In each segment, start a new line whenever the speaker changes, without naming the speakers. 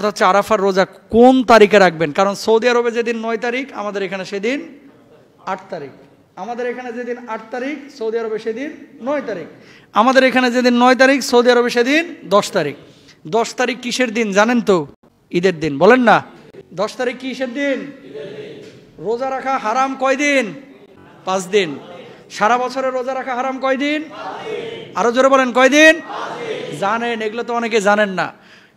হচ্ছে আরাফার রোজা কোন তারিখে রাখবেন, কারণ সৌদি আরবে যেদিন 9 তারিখ আমাদের এখানে সেদিন 8 তারিখ, আমাদের এখানে যেদিন 8 তারিখ সৌদি আরবে সেদিন 9 তারিখ, আমাদের এখানে যেদিন 9 তারিখ সৌদি আরবে সেদিন 10 তারিখ। 10 তারিখ কিসের দিন জানেন তো? ঈদের দিন। বলেন না 10 তারিখ কিসের দিন? রোজা রাখা হারাম কয় দিন? 5 দিন। সারা বছরে রোজা রাখা হারাম কয় দিন? আরো জোরে বলেন কয় দিন? জানেন, এগুলো তো অনেকে জানেন না।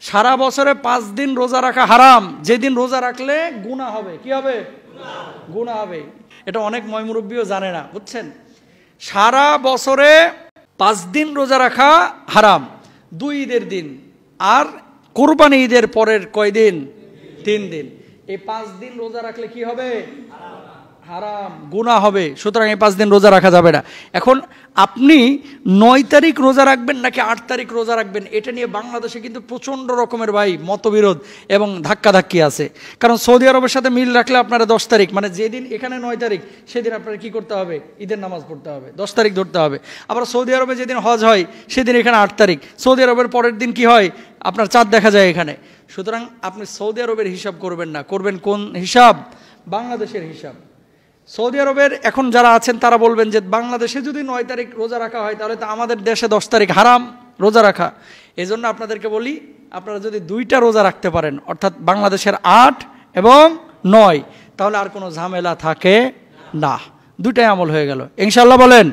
সারা বছরে 5 দিন রোজা রাখা হারাম। যেদিন রোজা রাখলে গুনাহ হবে। কি হবে? গুনাহ হবে। এটা অনেক ময়মুরব্বিও জানে না, বুঝছেন? সারা বছরে 5 দিন রোজা রাখা হারাম, 2 ঈদের দিন আর কোরবানি ঈদের পরের কয় দিন? 3 দিন। এই 5 দিন রোজা রাখলে কি হবে? হারাম, গুনাহ হবে। সুতরাং এই 5 দিন রোজা রাখা যাবে না। এখন আপনি 9 তারিখ রোজা রাখবেন নাকি 8 তারিখ রোজা রাখবেন, এটা নিয়ে বাংলাদেশে কিন্তু প্রচণ্ড রকমের মতবিরোধ এবং ধাক্কাধাক্কি আছে। কারণ সৌদি আরবের সাথে মিল রাখলে আপনারা 10 তারিখ, মানে যেদিন এখানে 9 তারিখ সেদিন আপনারা কি করতে হবে? ঈদের নামাজ পড়তে হবে, 10 তারিখ ধরতে হবে। আবার সৌদি আরবে যেদিন হজ হয় সেদিন এখানে 8 তারিখ, সৌদি আরবের পরের দিন কি হয়? আপনার চাঁদ দেখা যায় এখানে। সুতরাং আপনি সৌদি আরবের হিসাব করবেন না, করবেন কোন হিসাব? বাংলাদেশের হিসাব। সৌদি আরবের এখন যারা আছেন তারা বলবেন যে বাংলাদেশে যদি 9 তারিখ রোজা রাখা হয় তাহলে তো আমাদের দেশে 10 তারিখ হারাম রোজা রাখা। এই জন্য আপনাদেরকে বলি, আপনারা যদি 2টা রোজা রাখতে পারেন, অর্থাৎ বাংলাদেশের 8 এবং 9, তাহলে আর কোনো ঝামেলা থাকে না, 2টাই আমল হয়ে গেল ইনশাআল্লাহ। বলেন।